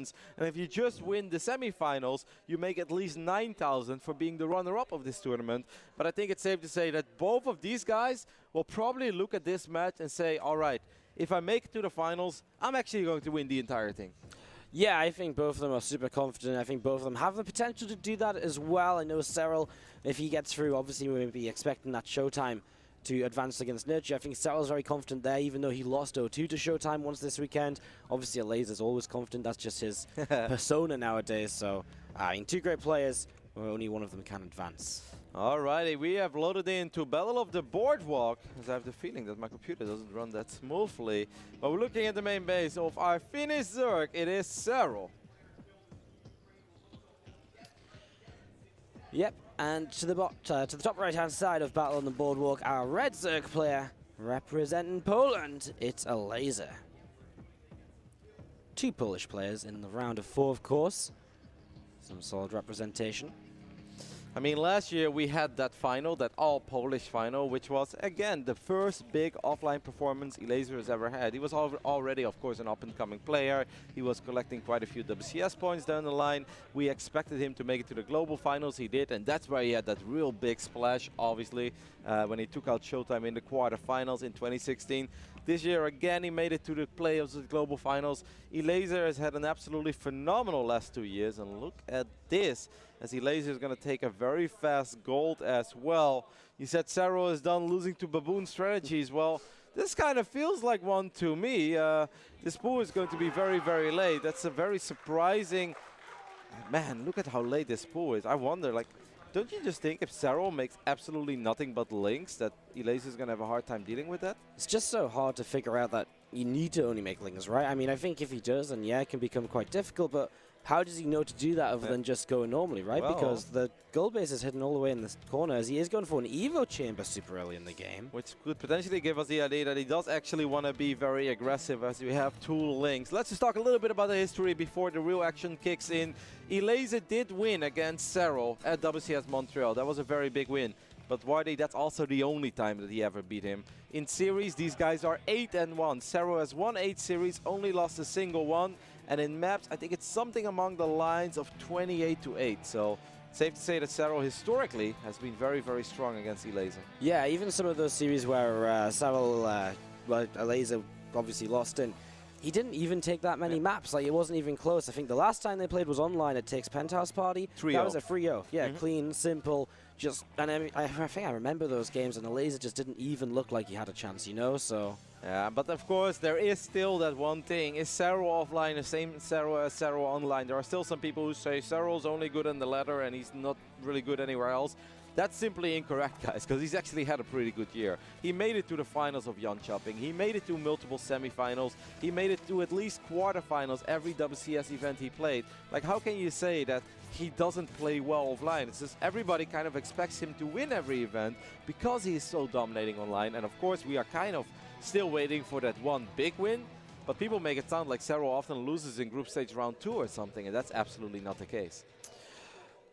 wins. And if you just win the semifinals, you make at least 9,000 for being the runner-up of this tournament. But I think it's safe to say that both of these guys will probably look at this match and say, all right, if I make it to the finals, I'm actually going to win the entire thing. Yeah, I think both of them are super confident. I think both of them have the potential to do that as well. I know Serral, if he gets through, obviously we may be expecting that Showtime to advance against Nurture. I think Serral's very confident there, even though he lost 0-2 to Showtime once this weekend. Obviously, Elazer's always confident. That's just his persona nowadays. So, I mean, two great players, only one of them can advance. Alrighty, we have loaded into Battle of the Boardwalk, as I have the feeling that my computer doesn't run that smoothly. But we're looking at the main base of our Finnish Zerg. It is Serral. Yep, and to the top right-hand side of Battle on the Boardwalk, our red Zerg player representing Poland, it's Elazer. Two Polish players in the round of 4, of course. Some solid representation. I mean, last year we had that final, that all-Polish final, which was, again, the first big offline performance Elazer has ever had. He was already, of course, an up-and-coming player. He was collecting quite a few WCS points down the line. We expected him to make it to the global finals. He did, and that's where he had that real big splash, obviously, when he took out Showtime in the quarterfinals in 2016. This year, again, he made it to the playoffs of the global finals. Elazer has had an absolutely phenomenal last 2 years, and look at this, as Elazer is going to take a very fast gold as well. You said Serral is done losing to Baboon Strategies. Well, this kind of feels like one to me. This pool is going to be very, very late. That's a very surprising... Man, look at how late this pool is. I wonder, like, don't you just think if Serral makes absolutely nothing but links, that Elazer is going to have a hard time dealing with that? It's just so hard to figure out that you need to only make links, right? I mean, I think if he does, then yeah, it can become quite difficult, but how does he know to do that other than just go normally, right? Well, because the gold base is hidden all the way in this corner, as he is going for an Evo chamber super early in the game. Which could potentially give us the idea that he does actually want to be very aggressive, as we have 2 links. Let's just talk a little bit about the history before the real action kicks in. Elazer did win against Serral at WCS Montreal. That was a very big win. But Wardy, that's also the only time that he ever beat him. In series, these guys are 8-1. Serral has won 8 series, only lost a single one. And in maps, I think it's something among the lines of 28-8. So safe to say that Serral historically has been very, very strong against Elazer. Yeah, even some of those series where Serral, Elazer obviously lost in, he didn't even take that many maps. Like, it wasn't even close. I think the last time they played was online at Takes Penthouse Party. 3-0. That was a 3-0. Yeah, clean, simple. Just, and I think I remember those games, and Elazer just didn't even look like he had a chance, you know, so... Yeah, but of course, there is still that one thing. Is Serral offline the same Serral as Serral online? There are still some people who say Serral's only good in the ladder and he's not really good anywhere else. That's simply incorrect, guys, because he's actually had a pretty good year. He made it to the finals of Jan Chopping. He made it to multiple semifinals. He made it to at least quarterfinals every WCS event he played. Like, how can you say that he doesn't play well offline? It's just everybody kind of expects him to win every event because he is so dominating online. And of course, we are kind of still waiting for that one big win. But people make it sound like Serral often loses in group stage round 2 or something, and that's absolutely not the case.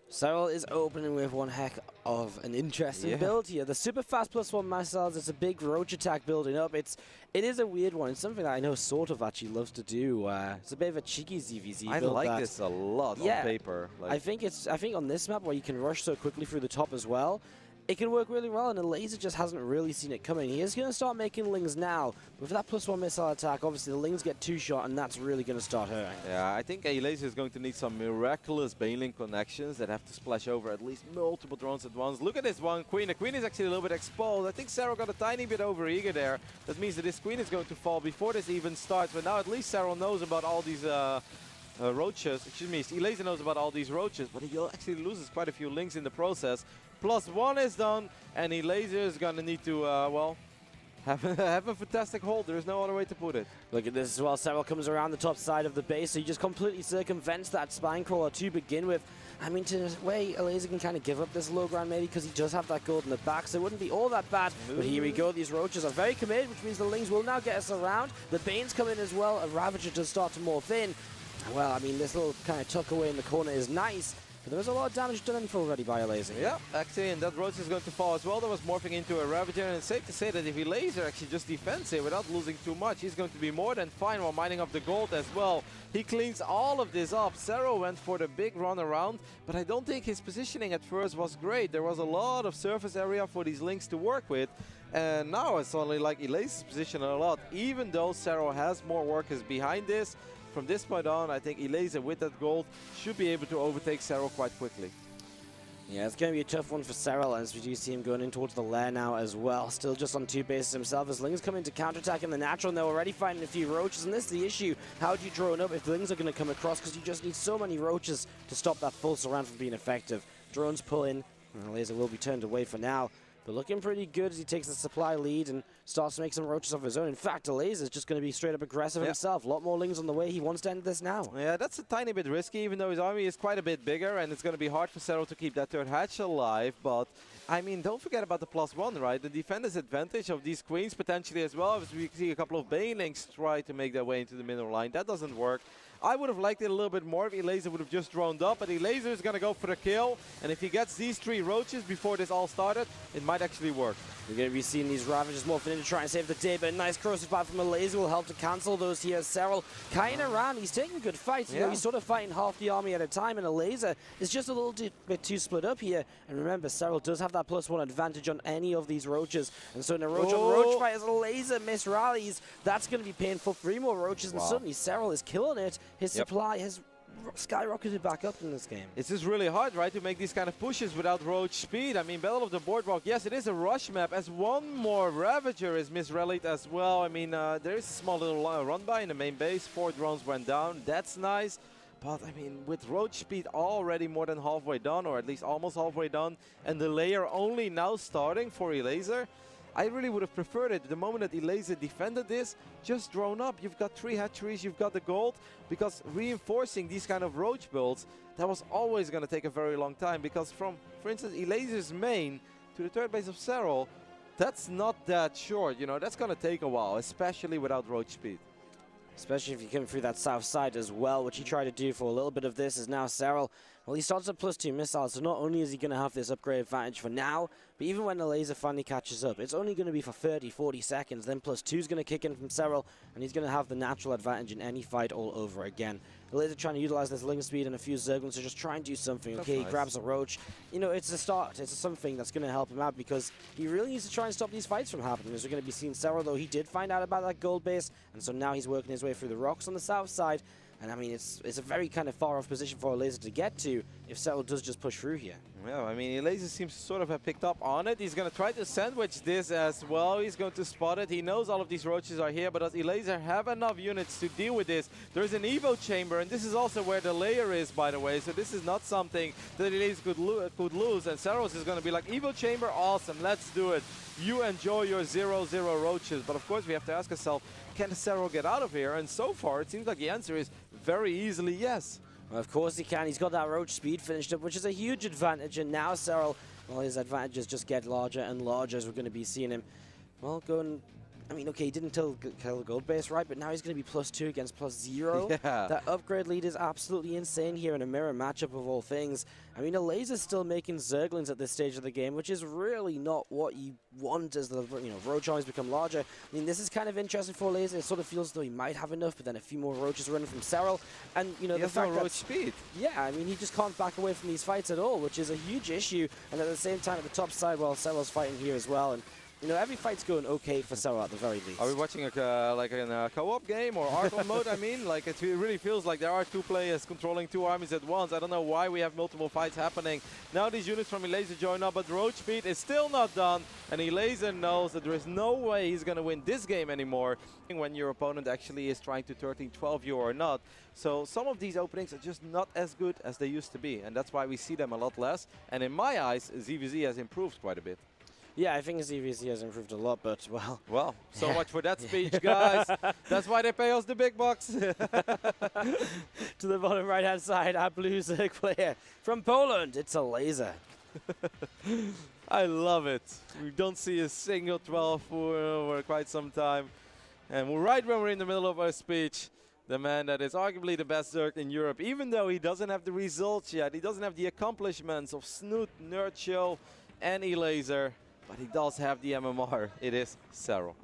Serral is opening with one heck of an interesting build here. The super fast +1 missiles, it's a big roach attack building up. It is a weird one. It's something that I know sort of actually loves to do. It's a bit of a cheeky ZVZ build. I like this a lot on paper. Like, I think on this map where you can rush so quickly through the top as well, it can work really well, and Elazer just hasn't really seen it coming. He is going to start making lings now. With that +1 missile attack, obviously the lings get 2-shot, and that's really going to start hurting. Yeah, I think Elazer is going to need some miraculous Baneling connections that have to splash over at least multiple drones at once. Look at this one Queen. The Queen is actually a little bit exposed. I think Serral got a tiny bit over eager there. That means that this Queen is going to fall before this even starts. But now at least Serral knows about all these roaches. Excuse me, Elazer knows about all these roaches, but he actually loses quite a few links in the process. +1 is done, and Elazer is going to need to, well, have a fantastic hold. There's no other way to put it. Look at this as well. Serral comes around the top side of the base, so he just completely circumvents that spine crawler to begin with. I mean, to a way, Elazer can kind of give up this low ground maybe because he does have that gold in the back, so it wouldn't be all that bad. But here we go. These roaches are very committed, which means the lings will now get us around. The Banes come in as well. A Ravager does start to morph in. Well, I mean, this little kind of tuck away in the corner is nice. But there was a lot of damage done already by Elazer. Yeah, actually, and that Roach is going to fall as well. That was morphing into a Ravager, and it's safe to say that if Elazer actually just defends here without losing too much, he's going to be more than fine while mining up the gold as well. He cleans all of this up. Serral went for the big run around, but I don't think his positioning at first was great. There was a lot of surface area for these links to work with, and now it's only like Elazer's position a lot, even though Serral has more workers behind this. From this point on, I think Elazer with that gold should be able to overtake Serral quite quickly. Yeah, it's going to be a tough one for Serral, as we do see him going in towards the lair now as well. Still just on 2 bases himself, as Ling's coming to counterattack in the natural, and they're already finding a few roaches, and this is the issue. How do you drone up if Lings are going to come across, because you just need so many roaches to stop that full surround from being effective. Drones pull in, and Elazer will be turned away for now. But looking pretty good as he takes the supply lead and starts to make some roaches of his own. In fact, Elazer is just going to be straight up aggressive himself. A lot more Lings on the way. He wants to end this now. Yeah, that's a tiny bit risky, even though his army is quite a bit bigger, and it's going to be hard for Serral to keep that third hatch alive. But, I mean, don't forget about the +1, right? The defender's advantage of these queens potentially as well. As we see a couple of Banelings try to make their way into the middle line. That doesn't work. I would have liked it a little bit more if Elazer would have just droned up, but Elazer is going to go for the kill, and if he gets these 3 roaches before this all started, it might actually work. We're going to be seeing these Ravagers morphing in to try and save the day, but a nice corrosive fight from Elazer will help to cancel those here. Serral kind of ran. He's taking good fights. You know, he's sort of fighting half the army at a time, and Elazer is just a little bit too split up here. And remember, Serral does have that +1 advantage on any of these roaches. And so in a roach fight, as Elazer misrallies, that's going to be painful. 3 more roaches, and suddenly Serral is killing it. His supply has skyrocketed back up in this game. It's just really hard, right, to make these kind of pushes without roach speed. I mean, Battle of the Boardwalk, yes, it is a rush map, as 1 more Ravager is misrallied as well. I mean, there is a small little run-by in the main base. 4 drones went down. That's nice. But, I mean, with roach speed already more than halfway done, or at least almost halfway done, and the layer only now starting for Elazer, I really would have preferred it. The moment that Elazer defended this, just drone up. You've got 3 hatcheries, you've got the gold, because reinforcing these kind of roach builds, that was always going to take a very long time, because from, for instance, Elazer's main to the 3rd base of Serral, that's not that short, you know, that's going to take a while, especially without roach speed. Especially if you come through that south side as well, which he tried to do for a little bit of this is now Serral. Well, he starts at +2 missiles, so not only is he going to have this upgrade advantage for now, but even when the Elazer finally catches up, it's only going to be for 30, 40 seconds. Then +2 is going to kick in from Serral, and he's going to have the natural advantage in any fight all over again. Elazer trying to utilize this Ling speed and a few Zerglings to just try and do something. Okay, he grabs a roach. You know, it's a start. It's something that's going to help him out, because he really needs to try and stop these fights from happening. As we're going to be seeing Serral, though, he did find out about that gold base, and so now he's working his way through the rocks on the south side. And I mean, it's a very kind of far off position for Elazer to get to if Serral does just push through here. Yeah, I mean, Elazer seems to sort of have picked up on it. He's going to try to sandwich this as well. He's going to spot it. He knows all of these roaches are here, but does Elazer have enough units to deal with this? There's an Evo chamber, and this is also where the layer is, by the way. So this is not something that Elazer could lose. And Serrals is going to be like, Evo chamber, awesome, let's do it. You enjoy your 0-0 roaches. But of course, we have to ask ourselves, can Serral get out of here? And so far, it seems like the answer is very easily yes. Well, of course he can. He's got that roach speed finished up, which is a huge advantage. And now Serral, well, his advantages just get larger and larger as we're going to be seeing him, well, going... I mean, okay, he didn't kill the gold base, right? But now he's going to be +2 against +0. Yeah. That upgrade lead is absolutely insane here in a mirror matchup of all things. I mean, Elazer's still making Zerglings at this stage of the game, which is really not what you want as the roach armies become larger. I mean, this is kind of interesting for Elazer. It sort of feels as though he might have enough, but then a few more roaches running from Serral, and you know, the fact roach speed. Yeah, I mean, he just can't back away from these fights at all, which is a huge issue. And at the same time, at the top side, well, Serral's fighting here as well, and you know, every fight's going okay for Serral at the very least. Are we watching like a co-op game or Arkham mode? I mean, like it really feels like there are 2 players controlling 2 armies at once. I don't know why we have multiple fights happening. Now these units from Elazer join up, but roach speed is still not done. And Elazer knows that there is no way he's going to win this game anymore when your opponent actually is trying to 13-12 you or not. So some of these openings are just not as good as they used to be. And that's why we see them a lot less. And in my eyes, ZVZ has improved quite a bit. Yeah, I think ZVZ has improved a lot, but, well... Well, so much for that speech, guys. That's why they pay us the big bucks. To the bottom right-hand side, our blue Zerg player. From Poland, it's Elazer. I love it. We don't see a single 12 for quite some time. And right when we're in the middle of our speech, The man that is arguably the best Zerg in Europe, even though he doesn't have the results yet. He doesn't have the accomplishments of Snoot, Nerdchill, and Elazer, but he does have the MMR. It is Serral.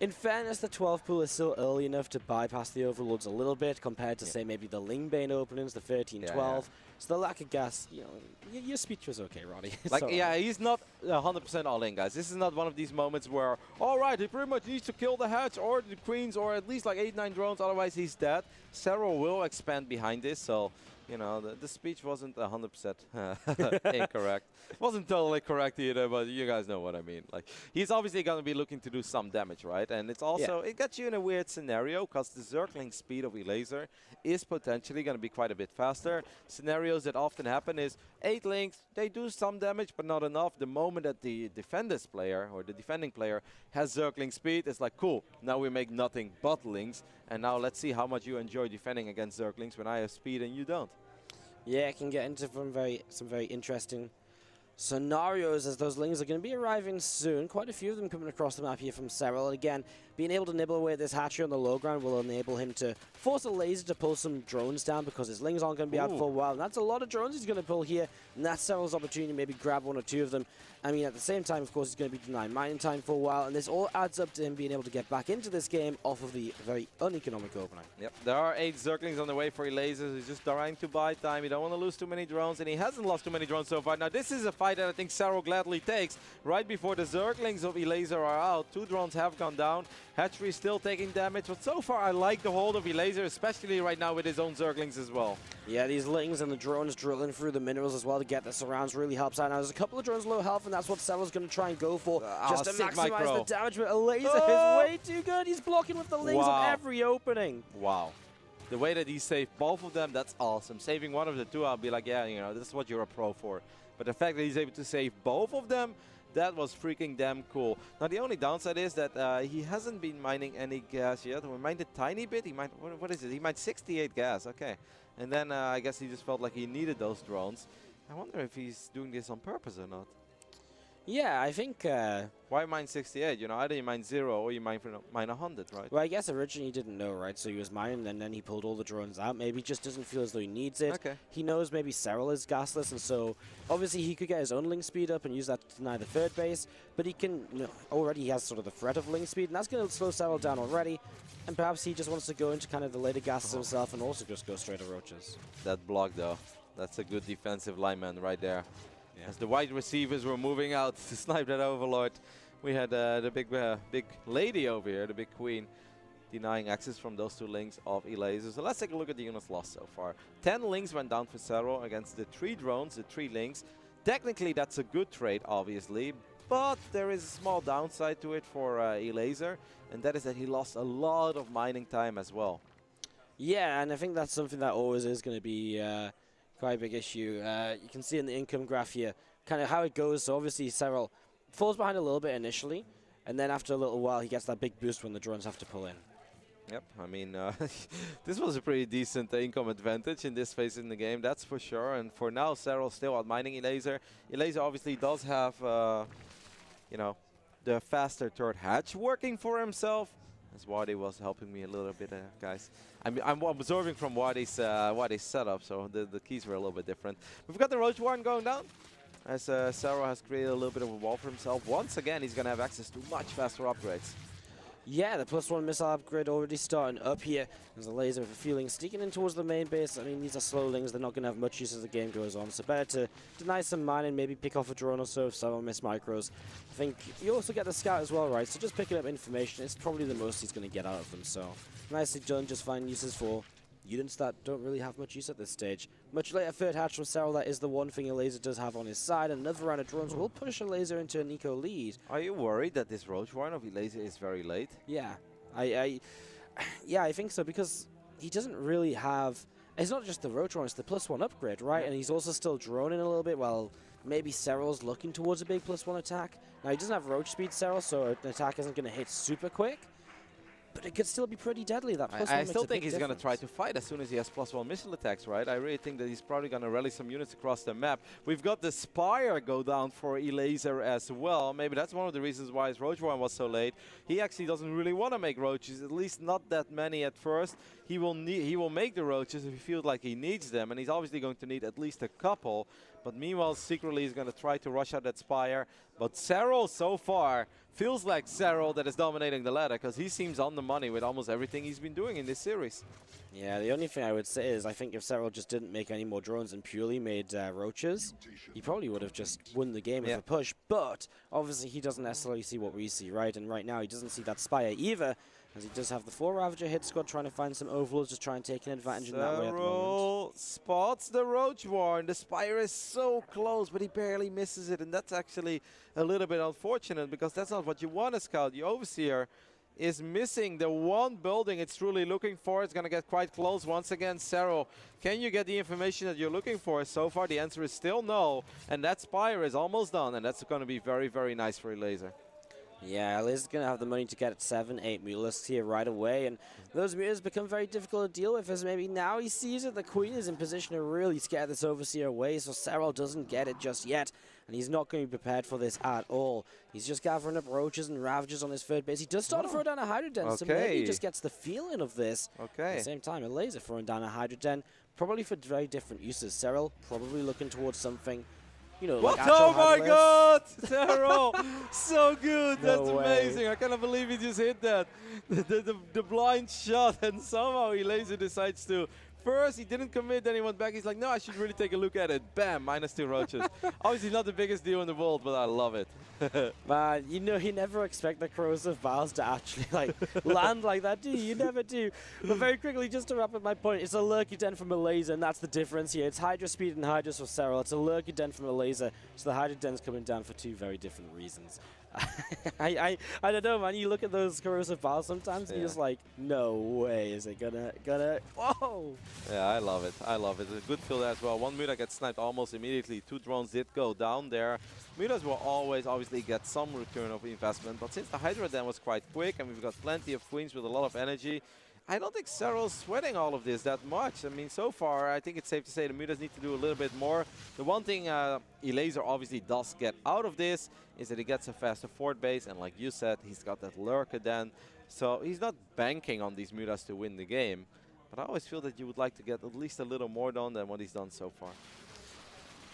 In fairness, the 12 pool is still early enough to bypass the Overlords a little bit compared to, say, maybe the Lingbane openings, the 13-12. So the lack of gas, you know, your speech was okay, Roddy. Like, yeah, he's not 100% all in, guys. This is not one of these moments where, all right, he pretty much needs to kill the hatch or the queens or at least like 8-9 drones, otherwise he's dead. Serral will expand behind this, so, you know, the speech wasn't 100% incorrect. It wasn't totally correct either, but you guys know what I mean. Like, he's obviously going to be looking to do some damage, right? And it's also, it gets you in a weird scenario because the Zergling speed of Elazer is potentially going to be quite a bit faster. Scenarios that often happen is 8 links, they do some damage, but not enough. The moment that the defenders player or the defending player has Zergling speed, it's like, cool, now we make nothing but links. And now let's see how much you enjoy defending against Zerglings when I have speed and you don't. Yeah, it can get into some very interesting scenarios as those lings are going to be arriving soon. Quite a few of them coming across the map here from Serral. And again, being able to nibble away at this hatchery on the low ground will enable him to force Elazer to pull some drones down because his lings aren't going to be out for a while. And that's a lot of drones he's going to pull here. And that's Serral's opportunity to maybe grab 1 or 2 of them. I mean, at the same time, of course, he's going to be denying mining time for a while. And this all adds up to him being able to get back into this game off of the very uneconomic opening. Yep, there are 8 Zerglings on the way for Elazer. He's just trying to buy time. You don't want to lose too many drones, and he hasn't lost too many drones so far. Now, this is a fight that I think Serral gladly takes. Right before the Zerglings of Elazer are out, 2 drones have gone down. Hatchery still taking damage, but so far I like the hold of Elazer, especially right now with his own Zerglings as well. Yeah, these lings and the drones drilling through the minerals as well to get the surrounds really helps out. Now, there's a couple of drones low health, and that's what Serral's going to try and go for, just to maximize the damage. But Elazer is way too good. He's blocking with the lings on every opening. Wow. The way that he saved both of them, that's awesome. Saving one of the 2, I'll be like, yeah, you know, this is what you're a pro for. But the fact that he's able to save both of them, that was freaking damn cool. Now, the only downside is that he hasn't been mining any gas yet. We mined a tiny bit. He mined, what is it? He mined 68 gas. Okay. And then I guess he just felt like he needed those drones. I wonder if he's doing this on purpose or not. Yeah, I think... Why mine 68? You know, either you mine 0 or you mine 100, right? Well, I guess originally he didn't know, right? So he was mining, and then he pulled all the drones out. Maybe he just doesn't feel as though he needs it. Okay. He knows maybe Serral is gasless, and so obviously he could get his own link speed up and use that to deny the 3rd base. But he can, you know, already he has sort of the threat of link speed, and that's going to slow Serral down already. And perhaps he just wants to go into kind of the later gases himself and also just go straight to roaches. That block, though, that's a good defensive lineman right there. As the wide receivers were moving out to snipe that Overlord, we had the big lady over here, the big queen, denying access from those 2 links of Elazer. So let's take a look at the units lost so far. 10 links went down for Serral against the 3 drones, the 3 links. Technically, that's a good trade, obviously, but there is a small downside to it for Elazer, and that is that he lost a lot of mining time as well. Yeah, and I think that's something that always is going to be quite a big issue. You can see in the income graph here kind of how it goes. So obviously Serral falls behind a little bit initially, and then after a little while he gets that big boost when the drones have to pull in. Yep, I mean, this was a pretty decent income advantage in this phase in the game, that's for sure. And for now, Serral still outmining Elazer. Elazer obviously does have, you know, the faster 3rd hatch working for himself. As Wadi was helping me a little bit, guys. I'm observing from Wadi's setup, so the keys were a little bit different. We've got the Roach Warren going down, as Serral has created a little bit of a wall for himself. Once again, he's going to have access to much faster upgrades. Yeah, the +1 missile upgrade already starting up here. There's a Elazer with a feeling sneaking in towards the main base. I mean, these are slowlings. They're not going to have much use as the game goes on. So better to deny some mining, maybe pick off a drone or so if someone miss micros. I think you also get the scout as well, right? So just picking up information is probably the most he's going to get out of them. So nicely done. Just find uses for units that don't really have much use at this stage. Much later, 3rd hatch from Serral, that is the one thing Elazer does have on his side. Another round of drones will push Elazer into an eco lead. Are you worried that this Roach Warren of Elazer is very late? Yeah, I think so, because he doesn't really have... It's not just the Roach Warren, it's the +1 upgrade, right? And he's also still droning a little bit, while maybe Serral's looking towards a big +1 attack. Now, he doesn't have Roach speed, Serral, so an attack isn't going to hit super quick. but it could still be pretty deadly. That plus I one still makes a think big he's going to difference. try to fight as soon as he has +1 missile attacks, right? I really think that he's probably going to rally some units across the map. We've got the Spire go down for Elazer as well. Maybe that's one of the reasons why his Roach Warren was so late. He actually doesn't really want to make roaches, at least not that many at first. He will make the roaches if he feels like he needs them, and he's obviously going to need at least a couple. But meanwhile, secretly, he's going to try to rush out that Spire. But Serral, so far, feels like Serral that is dominating the ladder, because he seems on the money with almost everything he's been doing in this series. Yeah, the only thing I would say is I think if Serral just didn't make any more drones and purely made roaches, he probably would have just won the game with a push. But obviously he doesn't necessarily see what we see, right? And right now he doesn't see that Spire either, as he does have the 4 Ravager hit squad trying to find some overlords, just try and take an advantage in that way at the moment. Spots the Roach Warren. The Spire is so close, but he barely misses it, and that's actually a little bit unfortunate, because that's not what you want to scout. The Overseer is missing the one building it's truly looking for. It's going to get quite close once again. Serral, can you get the information that you're looking for? So far, the answer is still no, and that Spire is almost done, and that's going to be very, very nice for Elazer. Yeah, Elazer's going to have the money to get 7, 8 Mutalisks here right away, and those Mutas become very difficult to deal with, as maybe now he sees that the Queen is in position to really scare this Overseer away, so Serral doesn't get it just yet, and he's not going to be prepared for this at all. He's just gathering up Roaches and Ravagers on his third base. He does start to throw down a Hydro Den, so maybe he just gets the feeling of this. At the same time, Elazer throwing down a Hydro Den, probably for very different uses. Serral probably looking towards something, you know, what? Like Oh my god! Serral! So good! No That's way. amazing! I cannot believe he just hit that. The blind shot, and somehow Elazer decides to. First, he didn't commit, then he went back. He's like, no, I should really take a look at it. Bam! -2 roaches. Obviously not the biggest deal in the world, but I love it. Man, you know, you never expect the corrosive bars to actually like land like that, do you? You never do. But very quickly, just to wrap up my point, it's a Lurky Den from Elazer, and that's the difference here. It's Hydra Speed and Hydras for Serral. It's a Lurky Den from Elazer, so the Hydra Den's coming down for 2 very different reasons. I don't know, man. You look at those corrosive bars sometimes, and you're just like, no way is it gonna. Whoa! Yeah, I love it. I love it. A good field as well. One Muta gets sniped almost immediately. 2 drones did go down there. Mutas will always obviously get some return of investment, but since the Hydra Den was quite quick and we've got plenty of Queens with a lot of energy, I don't think Serral's sweating all of this that much. I mean, so far, I think it's safe to say the Mutas need to do a little bit more. The one thing Elazer obviously does get out of this is that he gets a faster fort base, and like you said, he's got that Lurker Den. So he's not banking on these Mutas to win the game. But I always feel that you would like to get at least a little more done than what he's done so far.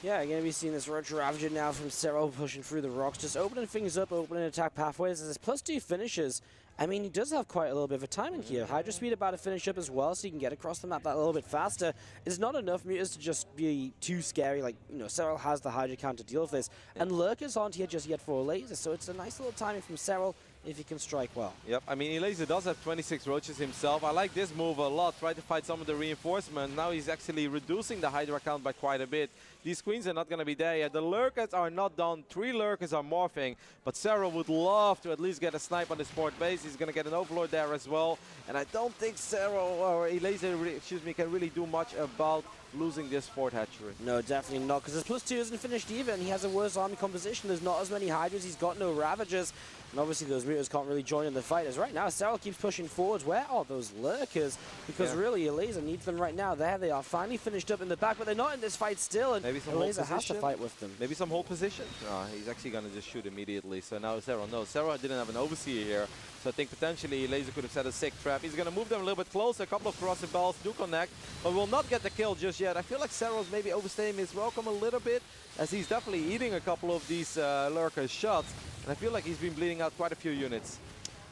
Yeah, going to be seeing this Roach Ravager now from Serral pushing through the rocks, just opening things up, opening attack pathways. As his +2 finishes, I mean, he does have quite a little bit of a timing here. Hydra Speed about to finish up as well, so he can get across the map that little bit faster. It's not enough Mutas to just be too scary. Like, you know, Serral has the Hydra count to deal with this. And Lurkers aren't here just yet for Elazer, so it's a nice little timing from Serral if he can strike well. Yep, I mean, Elazer does have 26 roaches himself. I like this move a lot. Try to fight some of the reinforcement. Now he's actually reducing the Hydra count by quite a bit. These Queens are not going to be there yet. The Lurkers are not done. 3 Lurkers are morphing, but Serral would love to at least get a snipe on this port base. He's going to get an Overlord there as well. And I don't think Serral or Elazer, can really do much about losing this fort hatchery. No, definitely not, because his +2 isn't finished either, and he has a worse army composition. There's not as many Hydras, he's got no Ravagers, and obviously those Mutas can't really join in the fight. As right now, Serral keeps pushing forwards. Where are those Lurkers? Because really, Elazer needs them right now. There they are, finally finished up in the back, but they're not in this fight still, and Elazer has to fight with them. Maybe some hold position? No, he's actually going to just shoot immediately. So now Serral, no, Serral didn't have an Overseer here, so I think potentially Elazer could have set a sick trap. He's going to move them a little bit closer. A couple of corrosive balls do connect, but will not get the kill just yet. I feel like Serral's maybe overstaying his welcome a little bit, as he's definitely eating a couple of these Lurker shots, and I feel like he's been bleeding out quite a few units.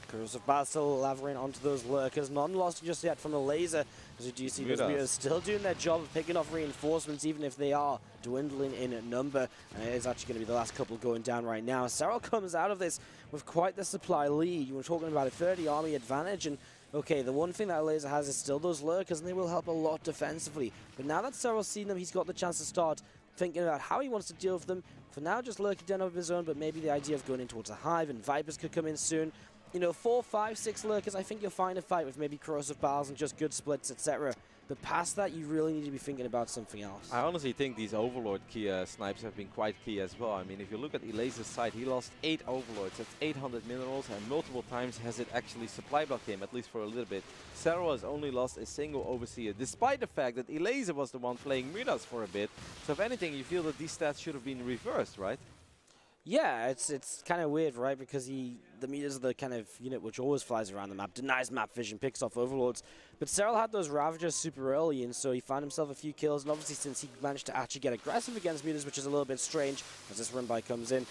Corrosive Ball still lavering onto those Lurkers. None lost just yet from Elazer, as we do see those Mutas still doing their job of picking off reinforcements, even if they are dwindling in number. And it is actually going to be the last couple going down right now. Serral comes out of this with quite the supply lead. You were talking about a 30 army advantage, and okay, the one thing that Elazer has is still those Lurkers, and they will help a lot defensively. But now that Serral's seen them, he's got the chance to start thinking about how he wants to deal with them. For now, just Lurker Den of his own, but maybe the idea of going in towards a hive, and Vipers could come in soon. You know, 4, 5, 6 Lurkers, I think you'll find a fight with maybe Corrosive Bars and just good splits, etc. But past that, you really need to be thinking about something else. I honestly think these Overlord key snipes have been quite key as well. I mean, if you look at Elazer's side, he lost 8 Overlords. That's 800 minerals, and multiple times has it actually supply blocked him, at least for a little bit. Serral has only lost a single Overseer, despite the fact that Elazer was the one playing Midas for a bit. So if anything, you feel that these stats should have been reversed, right? Yeah, it's kind of weird, right? Because the Midas are the kind of unit which always flies around the map, denies map vision, picks off Overlords. But Serral had those Ravagers super early, and so he found himself a few kills. And obviously, since he managed to actually get aggressive against Midas, which is a little bit strange as this run by comes in,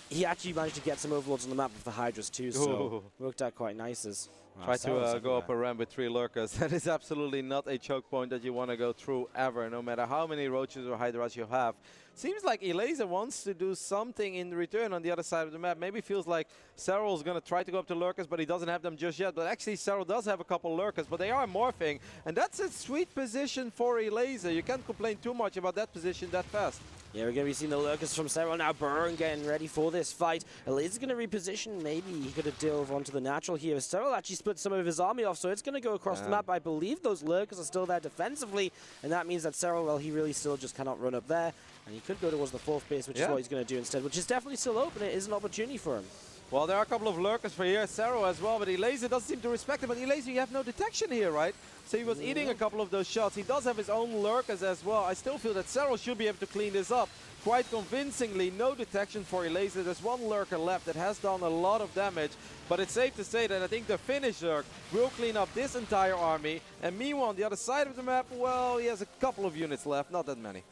he actually managed to get some Overlords on the map with the Hydras too, so worked out quite nice. As Try to go up a ramp with 3 lurkers. That is absolutely not a choke point that you want to go through ever, no matter how many roaches or hydras you have. Seems like Elazer wants to do something in return on the other side of the map. Maybe feels like Serral's going to try to go up to lurkers, but he doesn't have them just yet. But actually, Serral does have a couple lurkers, but they are morphing. And that's a sweet position for Elazer. You can't complain too much about that position that fast. Yeah, we're going to be seeing the lurkers from Serral now. Burn getting ready for this fight. Elazer's going to reposition. Maybe he could have dove onto the natural here. Serral actually split some of his army off, so it's going to go across the map. I believe those lurkers are still there defensively, and that means that Serral, well, he really still just cannot run up there. And he could go towards the 4th base, which is what he's going to do instead, which is definitely still open. It is an opportunity for him. Well, there are a couple of lurkers for here, Serral as well, but Elazer doesn't seem to respect him. But Elazer, you have no detection here, right? So he was eating a couple of those shots. He does have his own lurkers as well. I still feel that Serral should be able to clean this up quite convincingly. No detection for Elazer. There's one lurker left that has done a lot of damage, but it's safe to say that I think the Finnish lurk will clean up this entire army. And meanwhile, on the other side of the map, well, he has a couple of units left, not that many.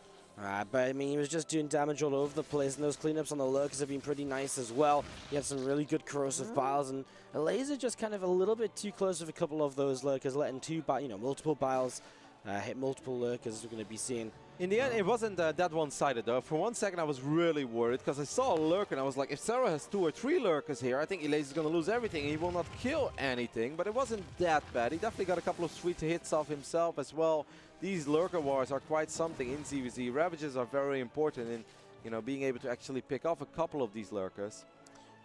But I mean, he was just doing damage all over the place, and those cleanups on the lurkers have been pretty nice as well. He had some really good corrosive biles, and Elazer just kind of a little bit too close with a couple of those lurkers, letting multiple biles hit multiple lurkers. We're going to be seeing. In the end, it wasn't that one-sided though. For one second, I was really worried because I saw a lurker and I was like, if Serral has 2 or 3 lurkers here, I think Elazer's going to lose everything. He will not kill anything, but it wasn't that bad. He definitely got a couple of sweet hits off himself as well. These lurker wars are quite something in ZVZ. Ravages are very important in, being able to actually pick off a couple of these lurkers.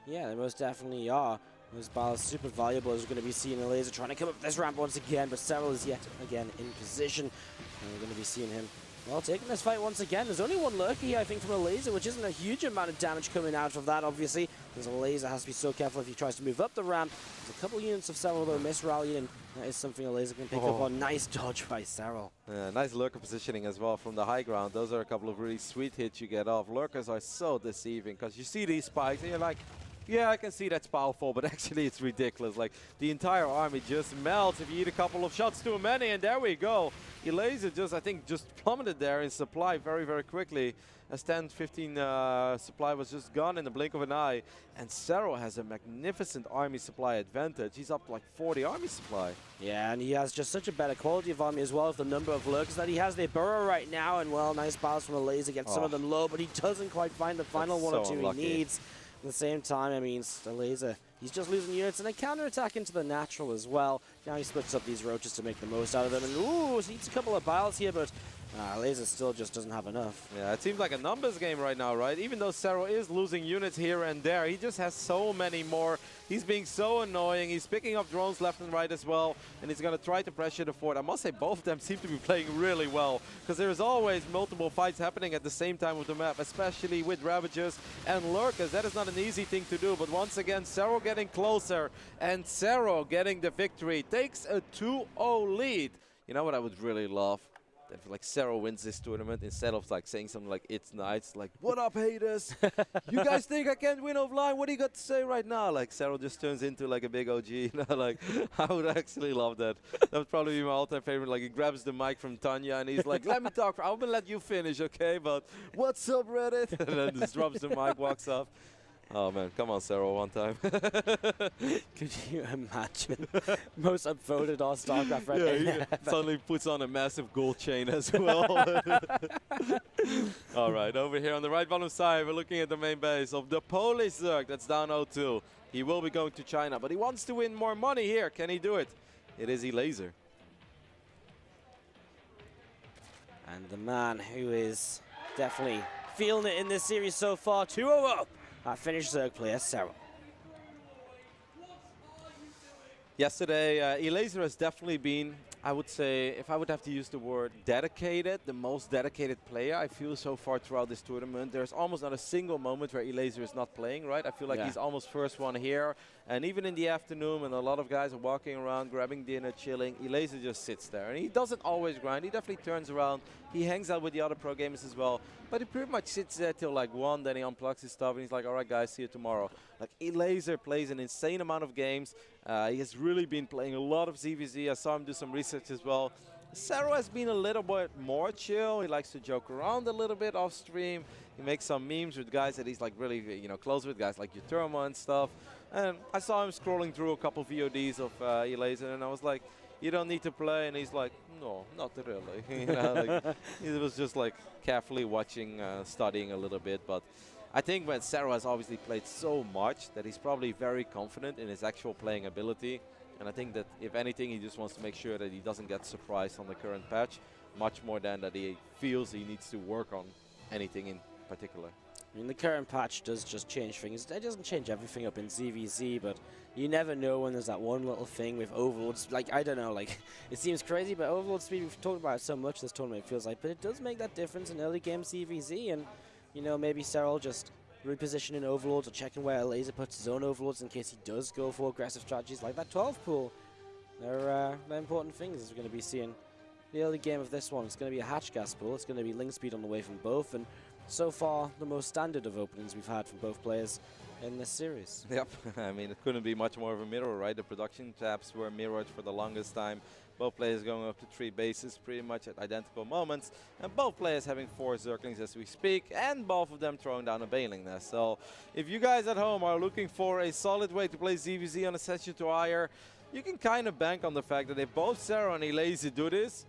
Yeah, they most definitely are. Those balls super valuable, as we're going to be seeing Elazer trying to come up this ramp once again, but Serral is yet again in position, and we're going to be seeing him, well, taking this fight once again. There's only one lurker here, I think, from Elazer, which isn't a huge amount of damage coming out of that, obviously, because Elazer has to be so careful if he tries to move up the ramp. There's a couple units of Serral, though, misrallying, and that is something Elazer can pick up on. Nice dodge by Serral. Yeah, nice lurker positioning as well from the high ground. Those are a couple of really sweet hits you get off. Lurkers are so deceiving, because you see these spikes, and you're like, yeah, I can see that's powerful, but actually it's ridiculous. Like, the entire army just melts if you eat a couple of shots too many, and there we go. Elazer just, I think, just plummeted there in supply very, very quickly. As 10, 15 supply was just gone in the blink of an eye. And Serral has a magnificent army supply advantage. He's up to like 40 army supply. Yeah, and he has just such a better quality of army as well as the number of lurkers that he has. They burrow right now, and well, nice balls from Elazer, gets some of them low, but he doesn't quite find the final one or two he needs. At the same time, I mean, Elazer, he's just losing units, and a counterattack into the natural as well. Now he splits up these roaches to make the most out of them, and ooh, he needs a couple of biles here, but Elazer still just doesn't have enough. Yeah, it seems like a numbers game right now, right? Even though Serral is losing units here and there, he just has so many more. He's being so annoying. He's picking up drones left and right as well, and he's going to try to pressure the fort. I must say both of them seem to be playing really well, because there's always multiple fights happening at the same time with the map, especially with Ravagers and Lurkers. That is not an easy thing to do, but once again, Serral getting closer, and Serral getting the victory. Takes a 2-0 lead. You know what I would really love? If like Serral wins this tournament, instead of like saying something like "It's nice," like "What up, haters? You guys think I can't win offline? What do you got to say right now?" Like Serral just turns into like a big OG. You know, like I would actually love that. That would probably be my all-time favorite. Like he grabs the mic from Tanya and he's like, "Let me talk. I'm gonna let you finish, okay? But what's up, Reddit?" And then just drops the mic, walks off. Oh man, come on, Serral, one time. Could you imagine? Most upvoted on StarCraft right Yeah, he suddenly puts on a massive gold chain as well. All right, over here on the right bottom side, we're looking at the main base of the Polish Zerg. That's down 0-2. He will be going to China, but he wants to win more money here. Can he do it? It is Elazer. And the man who is definitely feeling it in this series so far, 2-0 up. Finnish Zerg player, Serral. Yesterday, Elazer has definitely been, I would say, if I would have to use the word dedicated, the most dedicated player I feel so far throughout this tournament. There's almost not a single moment where Elazer is not playing, right? I feel like he's almost first one here. And even in the afternoon when a lot of guys are walking around, grabbing dinner, chilling, Elazer just sits there. And he doesn't always grind. He definitely turns around. He hangs out with the other pro gamers as well. But he pretty much sits there till like 1, then he unplugs his stuff and he's like, all right, guys, see you tomorrow. Like, Elazer plays an insane amount of games. He has really been playing a lot of ZVZ. I saw him do some research as well. Serral has been a little bit more chill. He likes to joke around a little bit off stream. He makes some memes with guys that he's like really, close with, guys like Uterma and stuff. And I saw him scrolling through a couple VODs of Elazer, and I was like, you don't need to play, and he's like, no, not really. Like, he was just like carefully watching, studying a little bit. But I think when Serral has obviously played so much that he's probably very confident in his actual playing ability. And I think that if anything, he just wants to make sure that he doesn't get surprised on the current patch, much more than that he feels he needs to work on anything in particular. I mean, the current patch does just change things. It doesn't change everything up in ZVZ, but you never know when there's that one little thing with overloads. Like, I don't know, like, it seems crazy, but overload speed, we've talked about it so much this tournament, it feels like, but it does make that difference in early game ZVZ, and, maybe Serral just repositioning overlords or checking where Elazer puts his own overlords in case he does go for aggressive strategies like that 12 pool. They're important things as we're going to be seeing the early game of this one. It's going to be a hatch gas pool. It's going to be link speed on the way from both, and so far the most standard of openings we've had from both players in this series. Yep, I mean, it couldn't be much more of a mirror, right? The production tabs were mirrored for the longest time. Both players going up to 3 bases pretty much at identical moments, and both players having 4 Zerglings as we speak, and both of them throwing down a Baneling nest. So if you guys at home are looking for a solid way to play ZVZ on Ascension to higher, you can kind of bank on the fact that if both Serral and Elazer do this,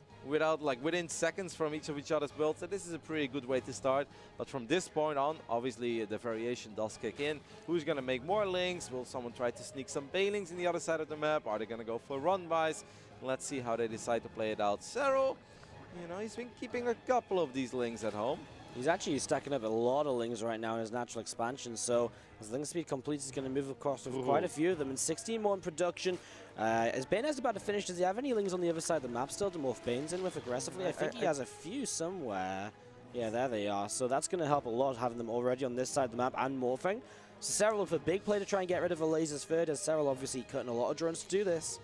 within seconds from each other's builds, that this is a pretty good way to start. But from this point on, obviously the variation does kick in. Who's going to make more links? Will someone try to sneak some Banelings in the other side of the map? Are they going to go for run-bys? Let's see how they decide to play it out. Serral, he's been keeping a couple of these links at home. He's actually stacking up a lot of lings right now in his natural expansion, so as link speed completes, he's going to move across with quite a few of them, and 16 more in production. As Bane's about to finish, does he have any lings on the other side of the map still to morph Banes in with aggressively? I think he has a few somewhere. Yeah, there they are. So that's going to help a lot, having them already on this side of the map and morphing. So Serral with a big play to try and get rid of Elazer's third, as Serral obviously cutting a lot of drones to do this.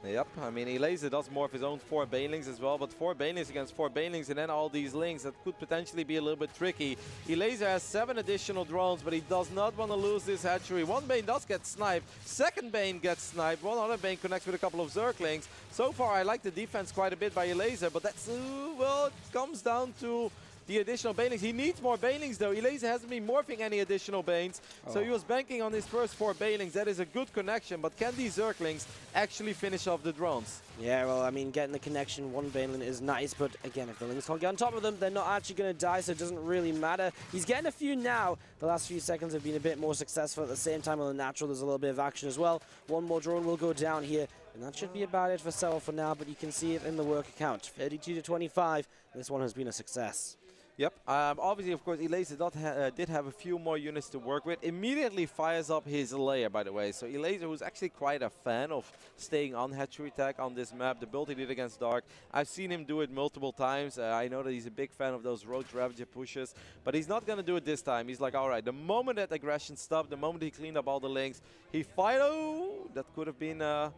Yep, I mean, Elazer does morph his own 4 Banelings as well, but 4 Banelings against 4 Banelings and then all these links, that could potentially be a little bit tricky. Elazer has 7 additional drones, but he does not want to lose this hatchery. One Bane does get sniped, second Bane gets sniped, one other Bane connects with a couple of Zerglings. So far, I like the defense quite a bit by Elazer, but that's, well, it comes down to the additional Banelings. He needs more Banelings though. Elazer hasn't been morphing any additional Banes, so he was banking on his first 4 Banelings. That is a good connection, but can these Zerglings actually finish off the drones? Yeah, well, I mean, getting the connection, 1 Baneling is nice, but again, if the Lings can't get on top of them, they're not actually going to die, so it doesn't really matter. He's getting a few now. The last few seconds have been a bit more successful. At the same time, on the natural, there's a little bit of action as well. 1 more drone will go down here, and that should be about it for Serral for now, but you can see it in the work account. 32 to 25. This one has been a success. Yep, obviously, of course, Elazer did have a few more units to work with. Immediately fires up his layer, by the way. So Elazer, who's actually quite a fan of staying on hatchery tag on this map, the build he did against Dark, I've seen him do it multiple times. I know that he's a big fan of those Roach Ravager pushes, but he's not going to do it this time. He's like, all right, the moment that aggression stopped, the moment he cleaned up all the links, he fired. Oh, that could have been a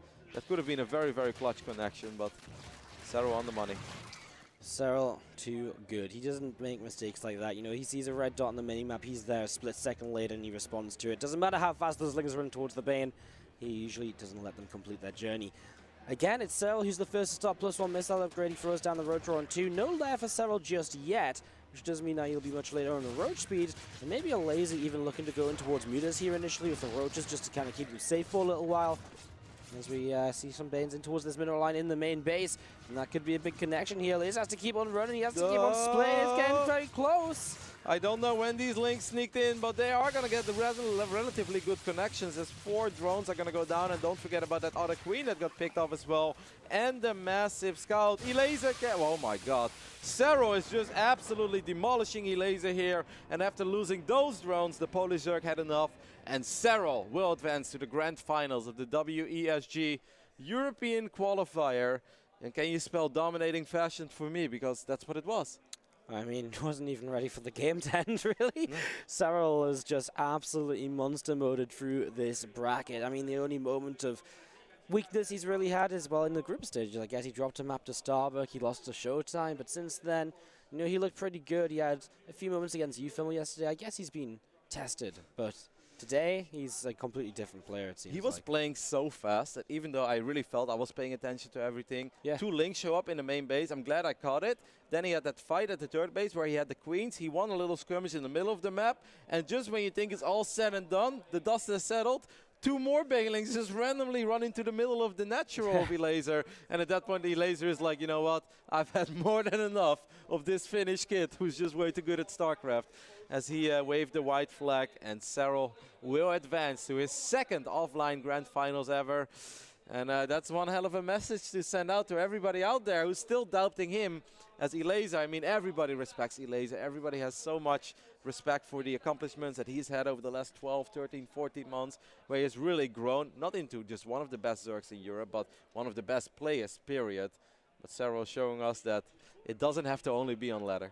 very, very clutch connection, but Serral on the money. Serral, too good. He doesn't make mistakes like that. He sees a red dot on the minimap, he's there a split second later and he responds to it. Doesn't matter how fast those lings run towards the Bane, he usually doesn't let them complete their journey. Again, it's Serral who's the first to stop. +1 missile upgrade, he throws down the Roach Roar on 2. No lair for Serral just yet, which does mean now he'll be much later on the Roach speed. And maybe Elazer even looking to go in towards Mutas here initially with the Roaches just to kind of keep him safe for a little while. As we see some Banes in towards this mineral line in the main base. And that could be a big connection here. Elazer has to keep on running. He has to keep on splitting. It's getting very close. I don't know when these links sneaked in, but they are going to get the relatively good connections as 4 drones are going to go down. And don't forget about that other queen that got picked off as well. And the massive scout. Elazer oh my god. Serral is just absolutely demolishing Elazer here. And after losing those drones, the Polish Zerg had enough. And Serral will advance to the grand finals of the WESG European Qualifier. And can you spell dominating fashion for me? Because that's what it was. I mean, wasn't even ready for the game to end, really. No. Serral is just absolutely monster moded through this bracket. I mean, the only moment of weakness he's really had is, well, in the group stage. I guess he dropped a map to Starbuck, he lost to Showtime, but since then, you know, he looked pretty good. He had a few moments against UFilm yesterday. I guess he's been tested, but today, he's a completely different player, it seems. He was playing so fast that even though I really felt I was paying attention to everything, Yeah. 2 links show up in the main base. I'm glad I caught it. Then he had that fight at the third base where he had the queens. He won a little skirmish in the middle of the map. And just when you think it's all said and done, the dust has settled, 2 more banelings just randomly run into the middle of the natural of Elazer. And at that point, Elazer is like, you know what? I've had more than enough of this Finnish kid who's just way too good at StarCraft. As he waved the white flag, and Serral will advance to his 2nd offline grand finals ever. And that's one hell of a message to send out to everybody out there who's still doubting him as Elazer. I mean, everybody respects Elazer. Everybody has so much respect for the accomplishments that he's had over the last 12, 13, 14 months, where he has really grown, not into just one of the best Zergs in Europe, but one of the best players, period. But Serral showing us that it doesn't have to only be on ladder.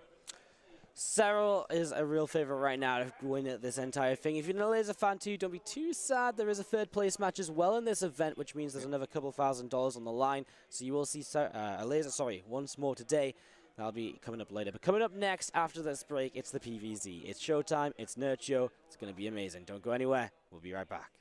Serral is a real favourite right now to win this entire thing. If you're an Elazer fan too, don't be too sad. There is a 3rd place match as well in this event, which means there's another couple $1,000 on the line. So you will see Elazer, once more today. That'll be coming up later. But coming up next, after this break, it's the PVZ. It's showtime, it's Nurture. It's going to be amazing. Don't go anywhere. We'll be right back.